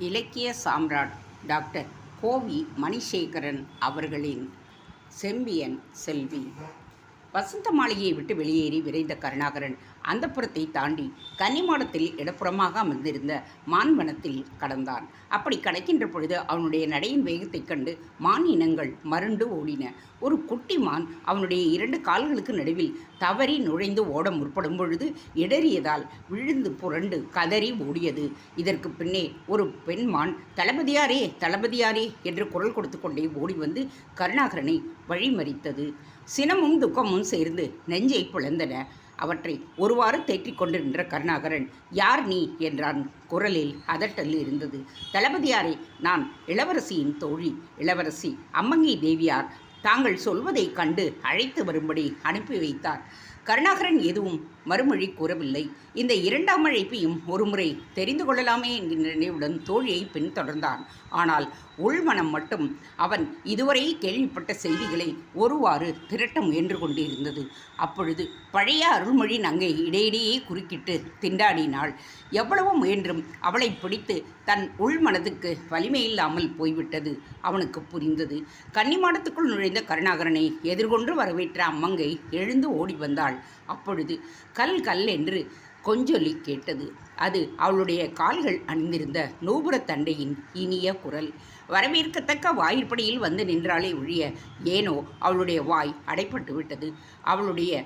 இலக்கிய சாம்ராட் டாக்டர் கோவி மணிசேகரன் அவர்களின் செம்பியன் செல்வி. வசந்த மாளிகையை விட்டு வெளியேறி விரைந்த கருணாகரன் அந்தப்புறத்தை தாண்டி கன்னிமாடத்தில் இடப்புறமாக அமர்ந்திருந்த மான்வனத்தில் கடந்தான். அப்படி கடக்கின்ற பொழுது அவனுடைய நடையின் வேகத்தைக் கண்டு மான் இனங்கள் மருண்டு ஓடின. ஒரு குட்டி மான் அவனுடைய 2 கால்களுக்கு நடுவில் தவறி நுழைந்து ஓட முற்படும் பொழுது இடறியதால் விழுந்து புரண்டு கதறி ஓடியது. இதற்கு பின்னே ஒரு பெண் மான் தளபதியாரே தளபதியாரே என்று குரல் கொடுத்து கொண்டே ஓடி வந்து கருணாகரனை வழிமறித்தது. சினமும் துக்கமும் சேர்ந்து நெஞ்சை பிளந்தன. அவற்றை ஒருவாறு தேற்றிக் கொண்டு நின்ற கருணாகரன், யார் நீ என்றான். குரலில் அதட்டல் இருந்தது. தளபதியாரே, நான் இளவரசியின் தோழி. இளவரசி அம்மங்கை தேவியார் தாங்கள் சொல்வதைக் கண்டு அழைத்து வரும்படி அனுப்பி வைத்தார். கருணாகரன் எதுவும் மறுமொழி கூறவில்லை. இந்த 2ஆம் அழைப்பையும் ஒருமுறை தெரிந்து கொள்ளலாமே என்கின்ற நினைவுடன் தோழியை பின்தொடர்ந்தான். ஆனால் உள்மனம் மட்டும் அவன் இதுவரை கேள்விப்பட்ட செய்திகளை ஒருவாறு திரட்ட முயன்று கொண்டிருந்தது. அப்பொழுது பழைய அருள்மொழி நங்கை இடையிடையே குறுக்கிட்டு திண்டாடினாள். எவ்வளவு முயன்றும் அவளை பிடித்து தன் உள்மனதுக்கு வலிமையில்லாமல் போய்விட்டது. அவனுக்கு புரிந்தது. கன்னிமாடத்துக்குள் நுழைந்த கருணாகரனை எதிர்கொண்டு வரவேற்ற அம்மங்கை எழுந்து ஓடி வந்தாள். அப்பொழுது கல் கல் என்று கொஞ்சொலி கேட்டது. அது அவளுடைய கால்கள் அணிந்திருந்த நூபுரத்தண்டையின் இனிய குரல். வரவேற்கத்தக்க வாயிற்படியில் வந்து நின்றாலே ஒழிய ஏனோ அவளுடைய வாய் அடைப்பட்டு விட்டது. அவளுடைய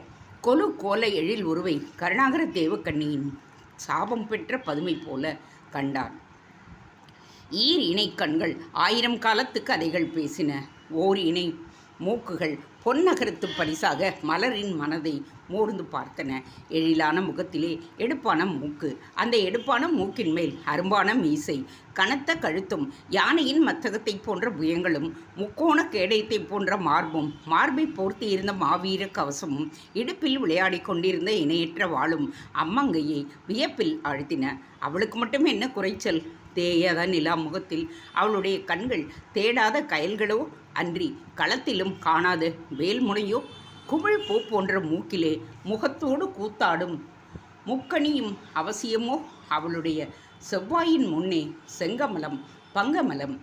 கொலு கோல எழில் உருவை கருணாகர தேவக்கண்ணியின் சாபம் பெற்ற பதுமை போல கண்டான். ஈர் இணை கண்கள் 1000 காலத்து கதைகள் பேசின. ஓர் இணை மூக்குகள் பொன்னகரத்து பரிசாக மலரின் மனதை மூர்ந்து பார்த்தன. எழிலான முகத்திலே எடுப்பான மூக்கு, அந்த எடுப்பான மூக்கின் மேல் அரும்பான மீசை, கனத்த கழுத்தும் யானையின் மத்தகத்தை போன்ற புயங்களும் முக்கோண கேடயத்தை போன்ற மார்பும் மார்பை போர்த்தி இருந்த மாவீர கவசமும் இடுப்பில் விளையாடி கொண்டிருந்த இணையற்ற வாளும் அம்மங்கையை வியப்பில் ஆழ்த்தின. அவளுக்கு மட்டும் என்ன குறைச்சல்? தேயாத நிலா முகத்தில் அவளுடைய கண்கள் தேடாத கயல்களோ அன்றி களத்திலும் காணாத வேல்முனையோ, குமிழ் பூ போன்ற மூக்கிலே முகத்தோடு கூத்தாடும் முக்கணியும் அவசியமோ? அவளுடைய செவ்வாயின் முன்னே செங்கமலம் பங்கமலம்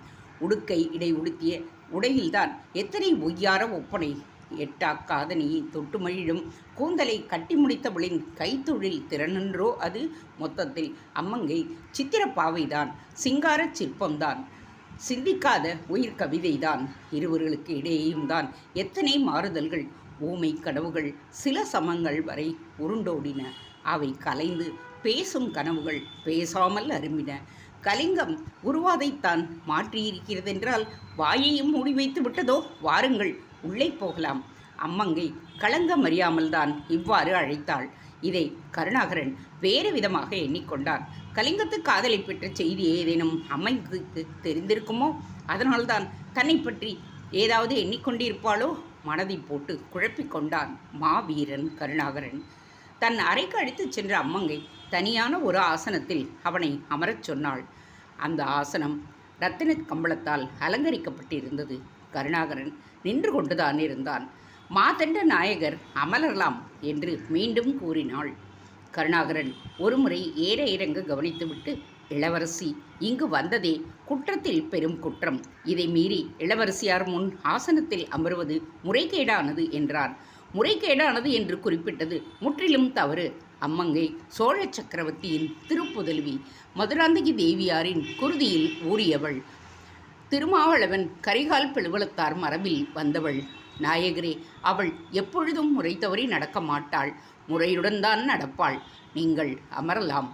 உடுக்கை இடை உடுத்திய உடையில்தான் எத்தனை ஒய்யார ஒப்பனை! எட்டா காதணியை தொட்டு மகிழும் கூந்தலை கட்டி முடித்தவளின் கைத்தொழில் திறனன்றோ அது? மொத்தத்தில் அம்மங்கை சித்திரப்பாவைதான், சிங்கார சிற்பம்தான், சிந்திக்காத உயிர் கவிதைதான். இருவர்களுக்கு இடையேயும் தான் எத்தனை மாறுதல்கள்! ஊமை கனவுகள் சில சமங்கள் வரை உருண்டோடின. அவை கலைந்து பேசும் கனவுகள் பேசாமல் அரும்பின. கலிங்கம் உருவாதைத்தான் மாற்றியிருக்கிறதென்றால் வாயையும் மூடி வைத்து விட்டதோ? வாருங்கள், உள்ளே போகலாம். அம்மங்கை களங்கம் அறியாமல்தான் இவ்வாறு அழைத்தாள். இதை கருணாகரன் வேறு விதமாக எண்ணிக்கொண்டான். கலிங்கத்து காதலை பெற்ற செய்தி ஏதேனும் அம்மைக்கு தெரிந்திருக்குமோ? அதனால்தான் தன்னை பற்றி ஏதாவது எண்ணிக்கொண்டிருப்பாளோ? மனதை போட்டு குழப்பிக்கொண்டான் மாவீரன் கருணாகரன். தன் அறைக்கு அழைத்துச் சென்ற அம்மங்கை தனியான ஒரு ஆசனத்தில் அவனை அமரச் சொன்னாள். அந்த ஆசனம் இரத்தின கம்பளத்தால் அலங்கரிக்கப்பட்டிருந்தது. கருணாகரன் நின்று கொண்டுதான் இருந்தான். மாதண்ட நாயகர் அமரலாம் என்று மீண்டும் கூறினாள். கருணாகரன் ஒருமுறை ஏற இறங்க கவனித்துவிட்டு, இளவரசி இங்கு வந்ததே குற்றத்தில் பெரும் குற்றம். இதை மீறி இளவரசியார் முன் ஆசனத்தில் அமர்வது முறைகேடானது என்றான். முறைகேடானது என்று குறிப்பிட்டது முற்றிலும் தவறு. அம்மங்கை சோழ சக்கரவர்த்தியின் திருப்புதல்வி, மதுராந்தகி தேவியாரின் குருதியில் ஊறியவள். திருமாவளவன் கரிகால் பெருவளத்தார் மரபில் வந்தவள். நாயகரே, அவள் எப்பொழுதும் முறை தவறி நடக்க மாட்டாள். முறையுடன் தான் நடப்பாள். நீங்கள் அமரலாம்.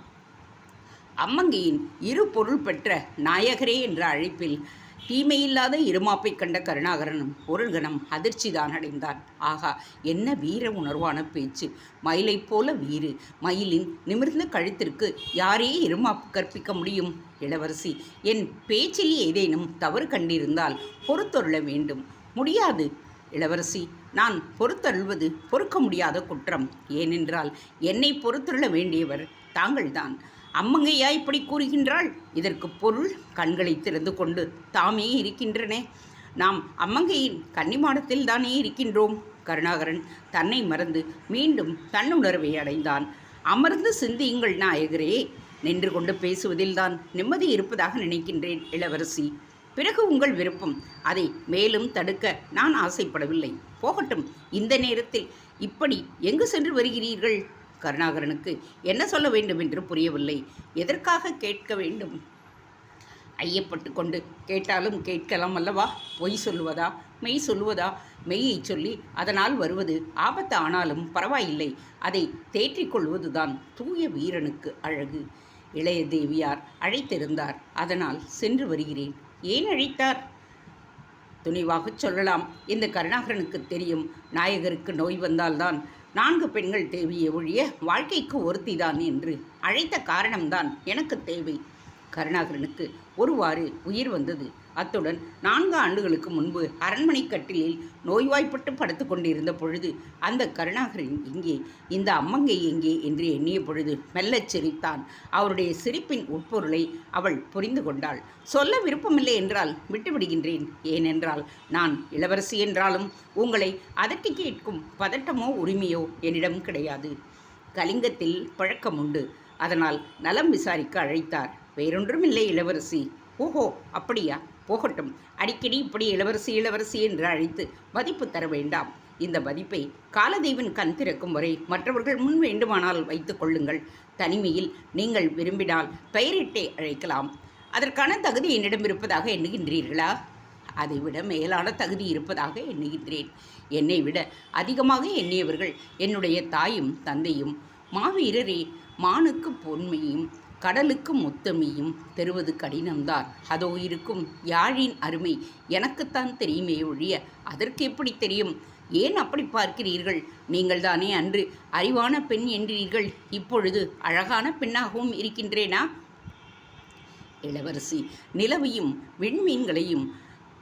அம்மங்கையின் இரு பொருள் பெற்ற நாயகரே என்ற அழைப்பில் தீமையில்லாத இருமாப்பை கண்ட கருணாகரனும் ஒரு கணம் அதிர்ச்சிதான் அடைந்தான். ஆகா, என்ன வீர உணர்வான பேச்சு! மயிலை போல வீறு! மயிலின் நிமிர்ந்த கழுத்திற்கு யாரே இருமாப்பு கற்பிக்க முடியும்? இளவரசி, என் பேச்சில் ஏதேனும் தவறு கண்டிருந்தால் பொறுத்தொருள வேண்டும். முடியாது இளவரசி, நான் பொறுத்தருள்வது பொறுக்க முடியாத குற்றம். ஏனென்றால் என்னை பொறுத்தருள வேண்டியவர் தாங்கள்தான். அம்மங்கையா இப்படி கூறுகின்றாள்? இதற்கு பொருள் கண்களை திறந்து கொண்டு தாமே இருக்கின்றனே. நாம் அம்மங்கையின் கன்னிமாடத்தில் தானே இருக்கின்றோம். கருணாகரன் தன்னை மறந்து மீண்டும் தன்னுணர்வை அடைந்தான். அமர்ந்து சிந்தியுங்கள் நாயகரே. நின்று கொண்டு பேசுவதில்தான் நிம்மதி இருப்பதாக நினைக்கின்றேன் இளவரசி. பிறகு உங்கள் விருப்பம். அதை மேலும் தடுக்க நான் ஆசைப்படவில்லை. போகட்டும். இந்த நேரத்தில் இப்படி எங்கு சென்று வருகிறீர்கள்? கருணாகரனுக்கு என்ன சொல்ல வேண்டும் என்று புரியவில்லை. எதற்காக கேட்க வேண்டும்? ஐயப்பட்டு கொண்டு கேட்டாலும் கேட்கலாம் அல்லவா? பொய் சொல்லுவதா மெய் சொல்லுவதா? மெய்யை சொல்லி அதனால் வருவது ஆபத்து ஆனாலும் பரவாயில்லை. அதை தேற்றிக்கொள்வதுதான் தூய வீரனுக்கு அழகு. இளைய தேவியார் அழைத்திருந்தார். அதனால் சென்று வருகிறேன். ஏன் அழைத்தார்? துணிவாகச் சொல்லலாம். இந்த கருணாகரனுக்கு தெரியும், நாயகருக்கு நோய் வந்தால்தான் 4 பெண்கள் தேவையே ஒழிய வாழ்க்கைக்கு ஒருத்திதான் என்று. அழைத்த காரணம்தான் எனக்கு தேவை. கருணாகரனுக்கு ஒருவாறு உயிர் வந்தது. அத்துடன் 4 ஆண்டுகளுக்கு முன்பு அரண்மனை கட்டிலில் நோய்வாய்ப்பட்டு படுத்து கொண்டிருந்த பொழுது அந்த கருணாகரன் எங்கே, இந்த அம்மங்கை எங்கே என்று எண்ணிய பொழுது மெல்லச் சிரித்தான். அவருடைய சிரிப்பின் உட்பொருளை அவள் புரிந்து கொண்டாள். சொல்ல விருப்பமில்லை என்றால் விட்டுவிடுகின்றேன். ஏனென்றால் நான் இளவரசி என்றாலும் உங்களை அதட்டி கேட்கும் பதட்டமோ உரிமையோ என்னிடம் கிடையாது. கலிங்கத்தில் பழக்கம் உண்டு. அதனால் நலம் விசாரிக்க அழைத்தார். வேறொன்றுமில்லை இளவரசி. ஓஹோ, அப்படியா? போகட்டும். அடிக்கடி இப்படி இளவரசி இளவரசி என்று அழைத்து மதிப்பு தர வேண்டாம். இந்த மதிப்பை காலதேவன் கண் திறக்கும் வரை மற்றவர்கள் முன் வேண்டுமானால் வைத்துக் கொள்ளுங்கள். தனிமையில் நீங்கள் விரும்பினால் பெயரிட்டே அழைக்கலாம். அதற்கான தகுதி என்னிடம் இருப்பதாக எண்ணுகின்றீர்களா? அதைவிட மேலான தகுதி இருப்பதாக எண்ணுகின்றேன். என்னை விட அதிகமாக எண்ணியவர்கள் என்னுடைய தாயும் தந்தையும். மாவீரரே, மானுக்கு பொன்மையும் கடலுக்கு முத்தமையும் தருவது கடினம்தான். அதோ இருக்கும் யாழின் அருமை எனக்குத்தான் தெரியுமே ஒழிய அதற்கு எப்படி தெரியும்? ஏன் அப்படி பார்க்கிறீர்கள்? நீங்கள் தானே அன்று அறிவான பெண் என்றீர்கள். இப்பொழுது அழகான பெண்ணாகவும் இருக்கின்றேனா? இளவரசி நிலவையும் விண்மீன்களையும்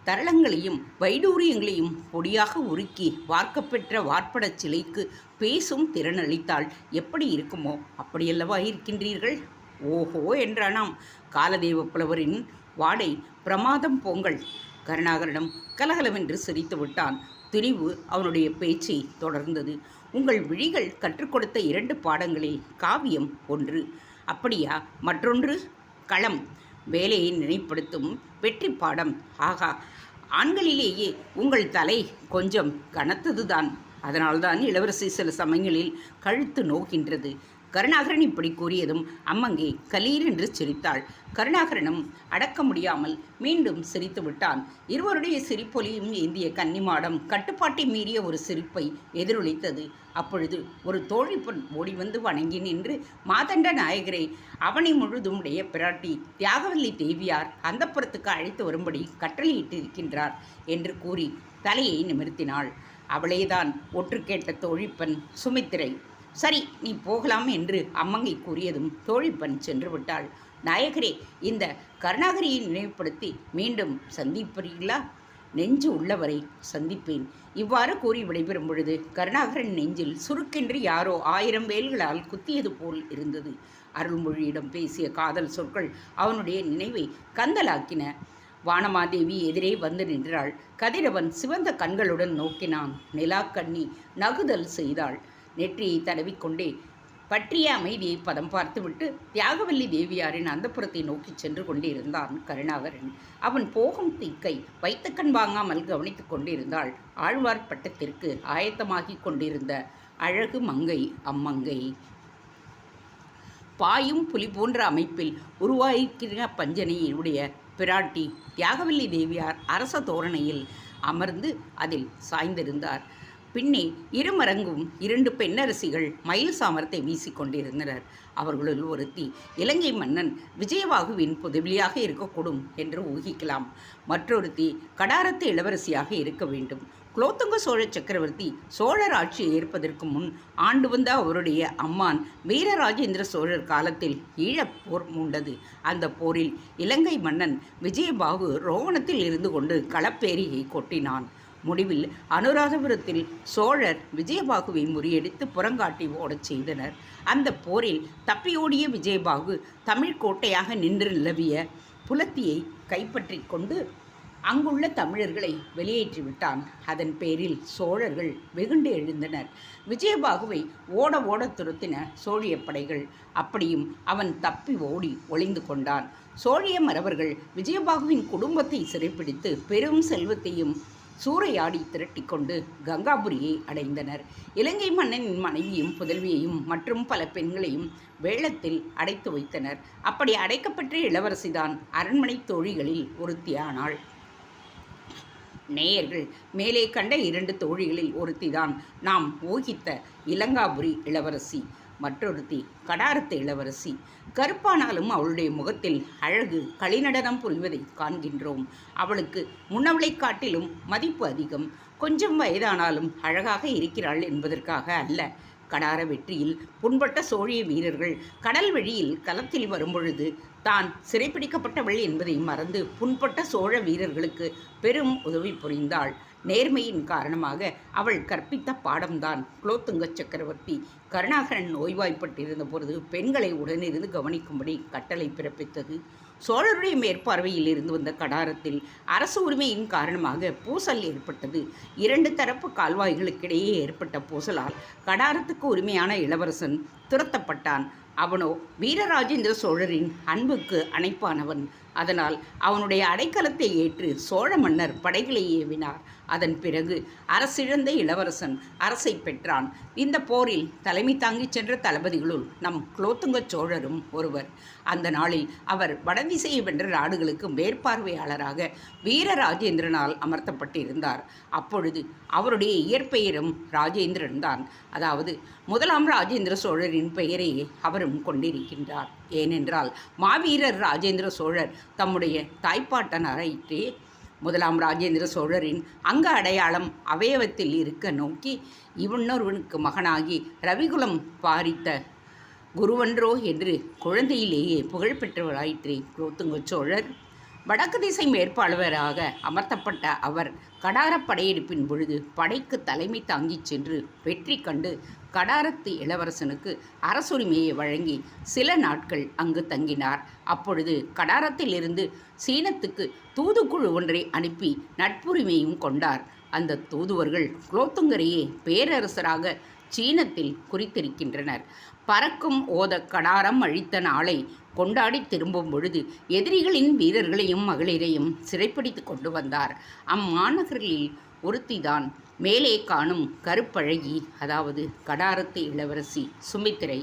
தரளங்களையும் வைடூரியங்களையும் பொடியாக உருக்கி வார்க்கப்பெற்ற வார்ப்படச் சிலைக்கு பேசும் திறனளித்தால் எப்படி இருக்குமோ அப்படியல்லவா இருக்கின்றீர்கள். ஓஹோ என்றானாம். காலதேவ புலவரின் வாடை பிரமாதம் போங்கள். கருணாகரனிடம் கலகலவென்று சிரித்து விட்டான். துணிவு அவனுடைய பேச்சை தொடர்ந்தது. உங்கள் விழிகள் கற்றுக் கொடுத்த 2 பாடங்களில் காவியம் ஒன்று. அப்படியா? மற்றொன்று களம், வேலையை நினைப்படுத்தும் வெற்றி பாடம். ஆகா, ஆண்களிலேயே உங்கள் தலை கொஞ்சம் கனத்ததுதான். அதனால்தான் இளவரசி சில சமயங்களில் கழுத்து நோகின்றது. கருணாகரன் இப்படி கூறியதும் அம்மங்கை கலீர் என்று சிரித்தாள். கருணாகரனும் அடக்க முடியாமல் மீண்டும் சிரித்து விட்டான். இருவருடைய சிரிப்பொலியும் ஏந்திய கன்னிமாடம் கட்டுப்பாட்டை மீறிய ஒரு சிரிப்பை எதிரொலித்தது. அப்பொழுது ஒரு தோழி பெண் ஓடி வந்து வணங்கி நின்று, மாதண்ட நாயகரை, அவனை முழுதும் உடைய பிராட்டி தியாகவல்லி தேவியார் அந்தப்புறத்துக்கு அழைத்து வரும்படி கட்டளையிட்டிருக்கின்றார் என்று கூறி தலையை நிமிர்த்தினாள். அவளேதான் ஒற்று கேட்ட தோழிப்பெண் சுமித்திரை. சரி, நீ போகலாம் என்று அம்மங்கை கூறியதும் தோழிப்பெண் சென்று விட்டாள். நாயகரே, இந்த கருணாகரியை நினைவுபடுத்தி மீண்டும் சந்திப்பீர்களா? நெஞ்சு உள்ளவரை சந்திப்பேன். இவ்வாறு கூறி விடைபெறும் பொழுது கருணாகரன் நெஞ்சில் சுருக்கென்று யாரோ 1000 வேல்களால் குத்தியது போல் இருந்தது. அருள்மொழியிடம் பேசிய காதல் சொற்கள் அவனுடைய நினைவை கந்தலாக்கின. வானமாதேவி எதிரே வந்து நின்றாள். கதிரவன் சிவந்த கண்களுடன் நோக்கினான். நிலாக்கண்ணி நகுதல் செய்தாள். நெற்றியை தடவிக்கொண்டே பற்றிய அமைதியை பதம் பார்த்துவிட்டு தியாகவல்லி தேவியாரின் அந்தப்புறத்தை நோக்கி சென்று கொண்டிருந்தான் கருணாகரன். அவன் போகும் திக்கை வைத்த கண் வாங்காமல் கவனித்து கொண்டிருந்தாள் ஆழ்வார் பட்டத்திற்கு ஆயத்தமாகி கொண்டிருந்த அழகு மங்கை அம்மங்கை. பாயும் புலி போன்ற அமைப்பில் உருவாகிற பஞ்சனையுடைய பிராட்டி தியாகவல்லி தேவியார் அரச தோரணையில் அமர்ந்து அதில் சாய்ந்திருந்தார். பின்னே இருமரங்கும் 2 பெண்ணரசிகள் மயில் சாமரத்தை வீசிக்கொண்டிருந்தனர். அவர்களுள் ஒருத்தி இலங்கை மன்னன் விஜயவாகுவின் புதவியாக இருக்கக்கூடும் என்று ஊகிக்கலாம். மற்றொருத்தி கடாரத்து இளவரசியாக இருக்க வேண்டும். குலோத்துங்க சோழ சக்கரவர்த்தி சோழர் ஆட்சியை ஏற்பதற்கு முன் ஆண்டு வந்த அவருடைய அம்மான் வீரராஜேந்திர சோழர் காலத்தில் ஈழப்போர் மூண்டது. அந்த போரில் இலங்கை மன்னன் விஜயபாகு ரோவணத்தில் இருந்து கொண்டு களப்பேரியை கொட்டினான். முடிவில் அனுராதபுரத்தில் சோழர் விஜயபாகுவை முறியடித்து புறங்காட்டி ஓடச் செய்தனர். அந்த போரில் தப்பியோடிய விஜயபாகு தமிழ் கோட்டையாக நின்று நிலவிய புலத்தியை கைப்பற்றி கொண்டு அங்குள்ள தமிழர்களை வெளியேற்றிவிட்டான். அதன் பேரில் சோழர்கள் வெகுண்டு எழுந்தனர். விஜயபாகுவை ஓட ஓட துரத்தின சோழிய படைகள். அப்படியும் அவன் தப்பி ஓடி ஒளிந்து கொண்டான். சோழிய மறவர்கள் விஜயபாகுவின் குடும்பத்தை சிறைப்பிடித்து பெரும் செல்வத்தையும் சூறையாடி திரட்டி கொண்டு கங்காபுரியை அடைந்தனர். இலங்கை மன்னனின் மனைவியும் புதல்வியையும் மற்றும் பல பெண்களையும் வேளத்தில் அடைத்து வைத்தனர். அப்படி அடைக்கப்பெற்ற இளவரசிதான் அரண்மனை தோழிகளில் ஒருத்தியானாள். நேயர்கள் மேலே கண்ட 2 தோழிகளில் ஒருத்திதான் நாம் ஊகித்த இலங்காபுரி இளவரசி. மற்றொருத்தி கடாரத்து இளவரசி. கருப்பானாலும் அவளுடைய முகத்தில் அழகு களிநடனம் புரிவதை காண்கின்றோம். அவளுக்கு முன்னவளை காட்டிலும் மதிப்பு அதிகம். கொஞ்சம் வயதானாலும் அழகாக இருக்கிறாள் என்பதற்காக அல்ல. கடார வெற்றியில் புண்பட்ட சோழிய வீரர்கள் கடல் வழியில் களத்தில் வரும்பொழுது தான் சிறைப்பிடிக்கப்பட்டவள் என்பதை மறந்து புண்பட்ட சோழ வீரர்களுக்கு பெரும் உதவி புரிந்தாள். நேர்மையின் காரணமாக அவள் கற்பித்த பாடம்தான் குலோத்துங்க சக்கரவர்த்தி கருணாகரன் நோய்வாய்ப்பட்டிருந்த பொழுது பெண்களை உடனிருந்து கவனிக்கும்படி கட்டளை பிறப்பித்தது. சோழருடைய மேற்பார்வையில் இருந்து வந்த கடாரத்தில் அரசு உரிமையின் காரணமாக பூசல் ஏற்பட்டது. 2 தரப்பு கால்வாய்களுக்கிடையே ஏற்பட்ட பூசலால் கடாரத்துக்கு உரிமையான இளவரசன் துரத்தப்பட்டான். அவனோ வீரராஜேந்திர சோழரின் அன்புக்கு அணைப்பானவன். அதனால் அவனுடைய அடைக்கலத்தை ஏற்று சோழ மன்னர் படைகளை ஏவினார். அதன் பிறகு அரசிழந்த இளவரசன் அரசை பெற்றான். இந்த போரில் தலைமை தாங்கிச் சென்ற தளபதிகளுள் நம் குலோத்துங்க சோழரும் ஒருவர். அந்த நாளில் அவர் வடதிசையை வென்ற நாடுகளுக்கு மேற்பார்வையாளராக வீரராஜேந்திரனால் அமர்த்தப்பட்டிருந்தார். அப்பொழுது அவருடைய இயற்பெயரும் ராஜேந்திரன் தான். அதாவது 1ஆம் ராஜேந்திர சோழரின் பெயரையே அவரும் கொண்டிருக்கின்றார். ஏனென்றால் மாவீரர் ராஜேந்திர சோழர் தம்முடைய தாய்ப்பாட்டனாரையே 1ஆம் ராஜேந்திர சோழரின் அங்க அடையாளம் அவயவத்தில் இருக்க நோக்கி இவனொருவனுக்கு மகனாகி ரவிகுலம் பாரித்த குருவன்றோ என்று குழந்தையிலேயே புகழ்பெற்றவராயிற்றே குலோத்துங்க சோழர். வடக்கு திசை மேற்பாளராக அமர்த்தப்பட்ட அவர் கடார படையெடுப்பின் பொழுது படைக்கு தலைமை தாங்கிச் சென்று வெற்றி கண்டு கடாரத்து இளவரசனுக்கு அரசுரிமையை வழங்கி சில நாட்கள் அங்கு தங்கினார். அப்பொழுது கடாரத்திலிருந்து சீனத்துக்கு தூதுக்குழு ஒன்றை அனுப்பி நட்புரிமையும் கொண்டார். அந்த தூதுவர்கள் குலோத்துங்கரையே பேரரசராக சீனத்தில் குறித்திருக்கின்றனர். பறக்கும் ஓத கடாரம் அழித்த நாளை கொண்டாடி திரும்பும் பொழுது எதிரிகளின் வீரர்களையும் மகளிரையும் சிறைப்பிடித்து கொண்டு வந்தார். அம்மாநகரில் ஒருத்திதான் மேலே காணும் கருப்பழகி, அதாவது கடாரத்து இளவரசி சுமித்திரை.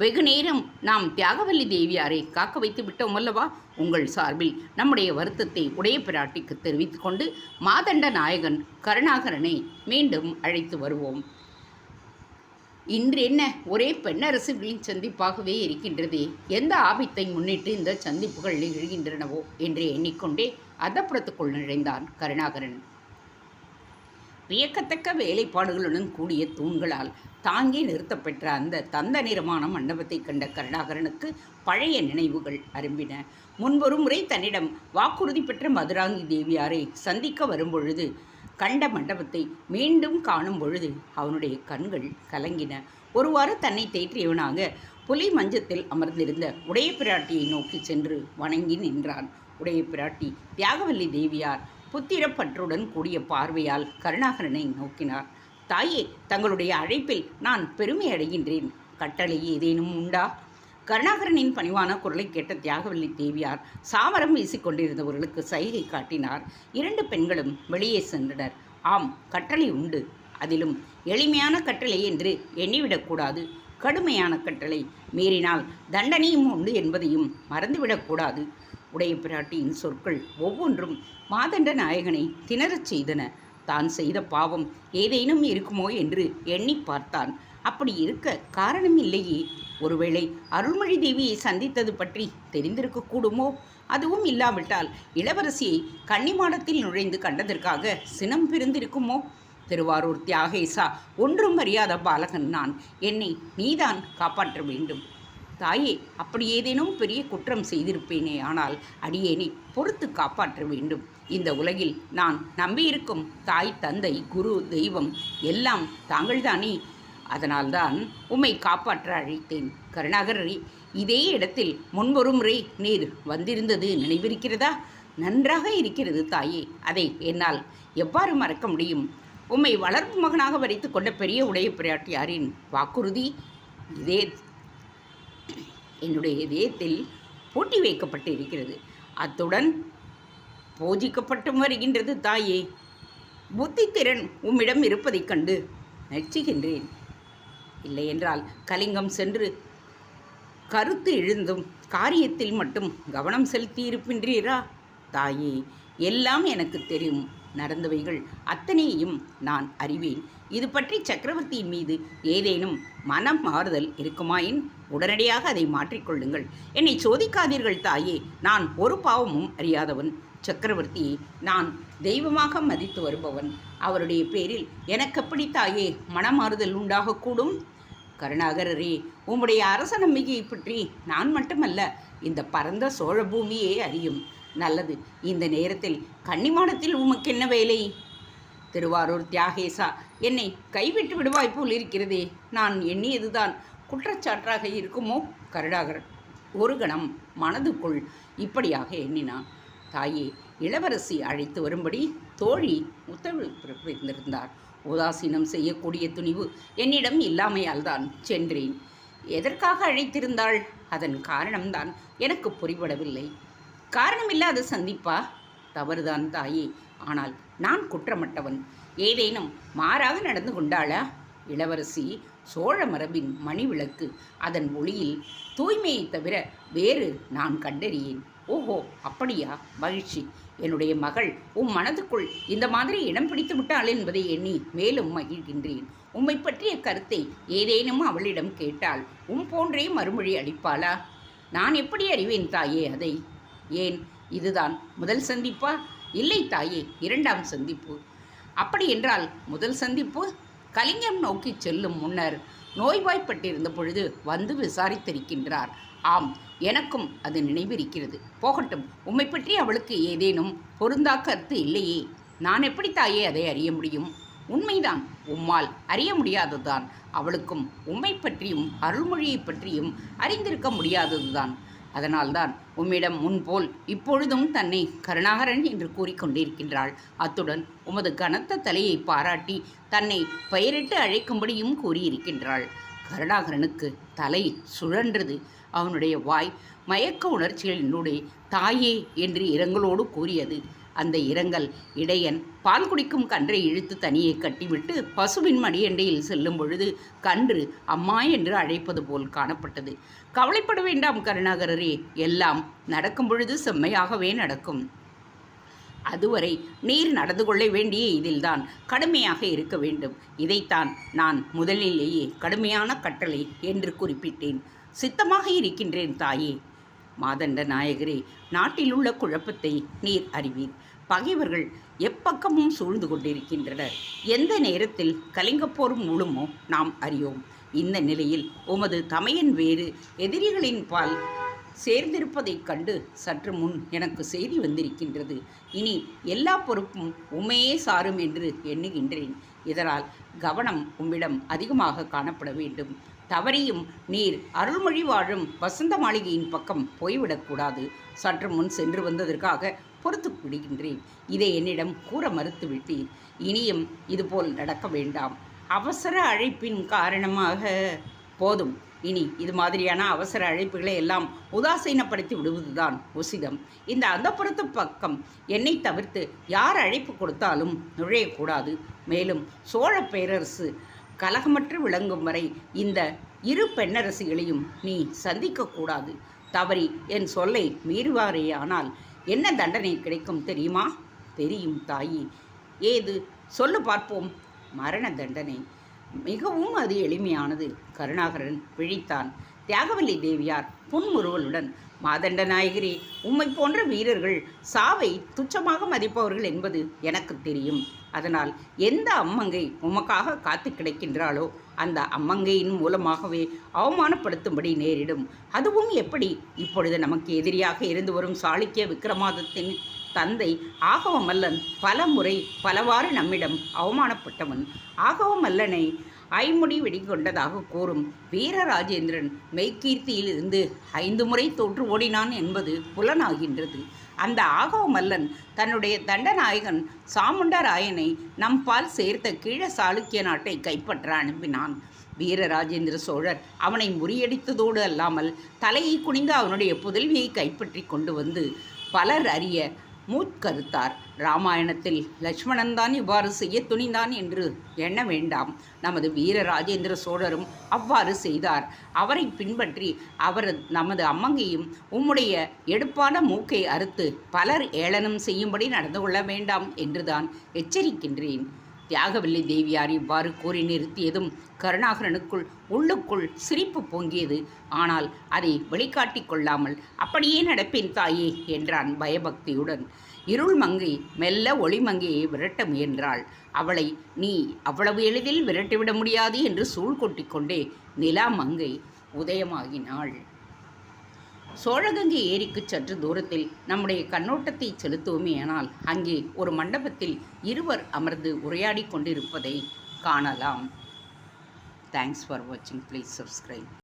வெகு நேரம் நாம் தியாகவல்லி தேவியாரை காக்க வைத்து விட்டோம் அல்லவா? உங்கள் சார்பில் நம்முடைய வருத்தத்தை உடைய பிராட்டிக்கு தெரிவித்து கொண்டு மாதண்ட நாயகன் கருணாகரனை மீண்டும் அழைத்து வருவோம். இன்று என்ன ஒரே பெண்ணரசுகளின் சந்திப்பாகவே இருக்கின்றதே, எந்த ஆபத்தை முன்னிட்டு இந்த சந்திப்புகள் நிகழ்கின்றனவோ என்று எண்ணிக்கொண்டே அதப்புறத்துக்குள் நுழைந்தான் கருணாகரன். வியக்கத்தக்க வேலைப்பாடுகளுடன் கூடிய தூண்களால் தாங்கி நிறுத்தப்பெற்ற அந்த தந்த நிறமான மண்டபத்தை கண்ட கருணாகரனுக்கு பழைய நினைவுகள் அரும்பின. முன்பொரு முறை தன்னிடம் வாக்குறுதி பெற்ற மதுராங்கி தேவியாரை சந்திக்க வரும்பொழுது கண்ட மண்டபத்தை மீண்டும் காணும் பொழுது அவனுடைய கண்கள் கலங்கின. ஒருவாறு தன்னை தேற்றியவனாக புலி மஞ்சத்தில் அமர்ந்திருந்த உடைய பிராட்டியை நோக்கி சென்று வணங்கி நின்றான். உடைய பிராட்டி தியாகவல்லி தேவியார் புத்திரப்பற்றுடன் கூடிய பார்வையால் கருணாகரனை நோக்கினார். தாயே, தங்களுடைய அழைப்பில் நான் பெருமை அடைகின்றேன். கட்டளை ஏதேனும் உண்டா? கருணாகரனின் பணிவான குரலை கேட்ட தியாகவல்லி தேவியார் சாமரம் வீசிக்கொண்டிருந்தவர்களுக்கு சைகை காட்டினார். 2 பெண்களும் வெளியே சென்றனர். ஆம், கட்டளை உண்டு. அதிலும் எளிமையான கட்டளை என்று எண்ணிவிடக்கூடாது. கடுமையான கட்டளை, மீறினால் தண்டனையும் உண்டு என்பதையும் மறந்துவிடக்கூடாது. உடைய பிராட்டியின் சொற்கள் ஒவ்வொன்றும் மாதண்ட நாயகனை திணறச் செய்தன. தான் செய்த பாவம் ஏதேனும் இருக்குமோ என்று எண்ணி பார்த்தான். அப்படி இருக்க காரணம் இல்லையே. ஒருவேளை அருள்மொழி தேவியை சந்தித்தது பற்றி தெரிந்திருக்கக்கூடுமோ? அதுவும் இல்லாவிட்டால் இளவரசியை கன்னிமாடத்தில் நுழைந்து கண்டதற்காக சினம் பிரிந்திருக்குமோ? திருவாரூர் தியாகேசா, ஒன்றும் அறியாத பாலகன் நான். என்னை நீதான் காப்பாற்ற வேண்டும். தாயே, அப்படி ஏதேனும் பெரிய குற்றம் செய்திருப்பேனே, ஆனால் அடியேனை பொறுத்து காப்பாற்ற வேண்டும். இந்த உலகில் நான் நம்பியிருக்கும் தாய், தந்தை, குரு, தெய்வம் எல்லாம் தாங்கள்தானே. அதனால்தான் உம்மை காப்பாற்ற அழைத்தேன். கருணாகரரே, இதே இடத்தில் முன்பொரு முறை நீர் வந்திருந்தது நினைவிருக்கிறதா? நன்றாக இருக்கிறது தாயே. அதை என்னால் எவ்வாறு மறக்க முடியும்? உம்மை வளர்ப்பு மகனாக வரித்து கொண்ட பெரிய உடைய பிராட்டியாரின் வாக்குறுதி இதே என்னுடைய இதயத்தில் பூட்டி வைக்கப்பட்டு இருக்கிறது. அத்துடன் போஜிக்கப்பட்டும் வருகின்றது தாயே. புத்தித்திறன் உம்மிடம் இருப்பதைக் கண்டு மெச்சுகின்றேன். இல்லையென்றால் கலிங்கம் சென்று கருத்து எழுந்தும் காரியத்தில் மட்டும் கவனம் செலுத்தியிருக்கின்றீரா? தாயே, எல்லாம் எனக்கு தெரியும். நடந்தவைகள் அத்தனையும் நான் அறிவேன். இது பற்றி சக்கரவர்த்தியின் மீது ஏதேனும் மனம் மாறுதல் இருக்குமாயின் உடனடியாக அதை மாற்றிக்கொள்ளுங்கள். என்னை சோதிக்காதீர்கள் தாயே. நான் ஒரு பாவமும் அறியாதவன். சக்கரவர்த்தியை நான் தெய்வமாக மதித்து வருபவன். அவருடைய பேரில் எனக்கெப்படி தாயே மனமாறுதல் உண்டாகக்கூடும்? கருணாகரரே, உம்முடைய அரச நம்பிக்கையை பற்றி நான் மட்டுமல்ல, இந்த பரந்த சோழ பூமியே அறியும். நல்லது, இந்த நேரத்தில் கன்னிமாடத்தில் உமக்கு என்ன வேலை? திருவாரூர் தியாகேசா என்னை கைவிட்டு விடுவாய் போல் இருக்கிறதே. நான் எண்ணியதுதான் குற்றச்சாட்டாக இருக்குமோ? கருணாகரன் ஒரு கணம் மனதுக்குள் இப்படியாக எண்ணினான். தாயே, இளவரசி அழைத்து வரும்படி தோழி உத்தரவு பிறப்பித்திருந்தார். உதாசீனம் செய்யக்கூடிய துணிவு என்னிடம் இல்லாமையால் தான் சென்றேன். எதற்காக அழைத்திருந்தாள்? அதன் காரணம்தான் எனக்கு புரிபடவில்லை. காரணமில்லாத சந்திப்பா? தவறுதான் தாயே. ஆனால் நான் குற்றமற்றவன். ஏதேனும் மாறாக நடந்து கொண்டாளா? இளவரசி சோழ மரபின் மணிவிளக்கு. அதன் ஒளியில் தூய்மையை தவிர வேறு நான் கண்டறியேன். ஓஹோ, அப்படியா? மகிழ்ச்சி. என்னுடைய மகள் மனதுக்குள் இந்த மாதிரி இடம் பிடித்து விட்டாள் என்பதை எண்ணி மேலும் மகிழ்கின்றேன். உம்மை பற்றிய கருத்தை ஏதேனும் அவளிடம் கேட்டால் போன்றே மறுமொழி அளிப்பாளா? நான் எப்படி அறிவேன் தாயே அதை? ஏன், இதுதான் முதல் சந்திப்பா? இல்லை தாயே, இரண்டாம் சந்திப்பு. அப்படி என்றால் முதல் சந்திப்பு கலிங்கம் நோக்கி செல்லும் முன்னர் நோய்வாய்ப்பட்டிருந்த பொழுது வந்து விசாரித்திருக்கின்றார். ஆம், எனக்கும் அது நினைவிருக்கிறது. போகட்டும், உம்மை பற்றி அவளுக்கு ஏதேனும் பொருந்தா கருத்து இல்லையே. நான் எப்படி தாயே அதை அறிய முடியும்? உண்மைதான், உம்மால் அறிய முடியாததுதான். அவளுக்கும் உம்மை பற்றியும் அருள்மொழியை பற்றியும் அறிந்திருக்க முடியாததுதான். அதனால்தான் உம்மிடம் முன்போல் இப்பொழுதும் தன்னை கருணாகரன் என்று கூறிக்கொண்டிருக்கின்றாள். அத்துடன் உமது கனத்த தலையை பாராட்டி தன்னை பெயரிட்டு அழைக்கும்படியும் கூறியிருக்கின்றாள். கருணாகரனுக்கு தலை சுழன்றது. அவனுடைய வாய் மயக்க உணர்ச்சிகளினுடைய தாயே என்று இரங்கலோடு கூறியது. அந்த இரங்கல் இடையன் பால் குடிக்கும் கன்றை இழுத்து தனியே கட்டிவிட்டு பசுவின் மடியண்டையில் செல்லும் பொழுது கன்று அம்மா என்று அழைப்பது போல் காணப்பட்டது. கவலைப்பட வேண்டாம் கருணாகரரே, எல்லாம் நடக்கும் பொழுது செம்மையாகவே நடக்கும். அதுவரை நீர் நடந்து கொள்ள வேண்டிய இதில்தான் கடுமையாக இருக்க வேண்டும். இதைத்தான் நான் முதலிலேயே கடுமையான கட்டளை என்று குறிப்பிட்டேன். சித்தமாக இருக்கின்றேன் தாயே. மாதண்ட நாயகரே, நாட்டிலுள்ள குழப்பத்தை நீர் அறிவீர். பகைவர்கள் எப்பக்கமும் சூழ்ந்து கொண்டிருக்கின்றனர். எந்த நேரத்தில் கலிங்கப்போர் மூலமோ நாம் அறியோம். இந்த நிலையில் உமது தமையன் வேறு எதிரிகளின் பால் சேர்ந்திருப்பதைக் கண்டு சற்று முன் எனக்கு செய்தி வந்திருக்கின்றது. இனி எல்லா பொறுப்பும் உமையே சாரும் என்று எண்ணுகின்றேன். இதனால் கவனம் உம்மிடம் அதிகமாக காணப்பட வேண்டும். தவறியும் நீர் அருள்மொழி வாழும் வசந்த மாளிகையின் பக்கம் போய்விடக்கூடாது. சற்று முன் சென்று வந்ததற்காக பொறுத்து விடுகின்றேன். இதை என்னிடம் கூற மறுத்துவிட்டீர். இனியும் இதுபோல் நடக்க வேண்டாம். அவசர அழைப்பின் காரணமாக போதும். இனி இது மாதிரியான அவசர அழைப்புகளை எல்லாம் உதாசீனப்படுத்தி விடுவதுதான் உசிதம். இந்த அந்தப்புறத்து பக்கம் என்னை தவிர்த்து யார் அழைப்பு கொடுத்தாலும் நுழையக்கூடாது. மேலும் சோழ பேரரசு கலகமற்று விளங்கும் வரை இந்த இரு பெண்ணரசிகளையும் நீ சந்திக்கக்கூடாது. தவறி என் சொல்லை மீறுவாரேயானால் என்ன தண்டனை கிடைக்கும் தெரியுமா? தெரியும் தாயி. ஏது சொல்லு பார்ப்போம். மரண தண்டனை. மிகவும் அது எளிமையானது. கருணாகரன் விழித்தான். தியாகவல்லி தேவியார் புன்முறுவலுடன், மாதண்ட நாயகரே, உம்மை போன்ற வீரர்கள் சாவை துச்சமாக மதிப்பவர்கள் என்பது எனக்கு தெரியும். அதனால் எந்த அம்மங்கை உமக்காக காத்து கிடக்கின்றாளோ அந்த அம்மங்கையின் மூலமாகவே அவமானப்படுத்தும்படி நேரிடும். அதுவும் எப்படி? இப்பொழுது நமக்கு எதிரியாக இருந்து வரும் சாளுக்கிய விக்ரமாதித்தின் தந்தை ஆகவமல்லன் பல முறை பலவாறு நம்மிடம் அவமானப்பட்டவன். ஆகவமல்லனை ஐமுடி வெடிகொண்டதாக கூறும் வீரராஜேந்திரன் மெய்கீர்த்தியில் இருந்து 5 முறை தோற்று ஓடினான் என்பது புலனாகின்றது. அந்த ஆகவ மல்லன் தன்னுடைய தண்டநாயகன் சாமுண்டராயனை நம்பால் சேர்த்த கீழ சாளுக்கிய நாட்டை கைப்பற்ற அனுப்பினான். வீரராஜேந்திர சோழர் அவனை முறியடித்ததோடு அல்லாமல் தலையை குனிந்து அவனுடைய புதல்வியை கைப்பற்றி கொண்டு வந்து பலர் அறிய மூட்கருத்தார். இராமாயணத்தில் லட்சுமணன் தான் இவ்வாறு செய்ய துணிந்தான் என்று எண்ண வேண்டாம். நமது வீரராஜேந்திர சோழரும் அவ்வாறு செய்தார். அவரை பின்பற்றி நமது அம்மங்கையும் உம்முடைய எடுப்பான மூக்கை அறுத்து பலர் ஏளனம் செய்யும்படி நடந்து கொள்ள வேண்டாம் என்றுதான் எச்சரிக்கின்றேன். தியாகவல்லி தேவியார் இவ்வாறு கூறி நிறுத்தியதும் கருணாகரனுக்குள் உள்ளுக்குள் சிரிப்பு பொங்கியது. ஆனால் அதை வெளிக்காட்டிக் கொள்ளாமல் அப்படியே நடப்பேன் தாயே என்றான் பயபக்தியுடன். இருள் மங்கை மெல்ல ஒளிமங்கையை விரட்ட முயன்றாள். அவளை நீ அவ்வளவு எளிதில் விரட்டிவிட முடியாது என்று சூழ் கொட்டிக்கொண்டே நிலா மங்கை உதயமாகினாள். சோழகங்கை ஏரிக்கு சற்று தூரத்தில் நம்முடைய கண்ணோட்டத்தை செலுத்துவோமேயானால் அங்கே ஒரு மண்டபத்தில் இருவர் அமர்ந்து உரையாடி கொண்டிருப்பதை காணலாம். தேங்க்ஸ் ஃபார் வாட்சிங். Please subscribe.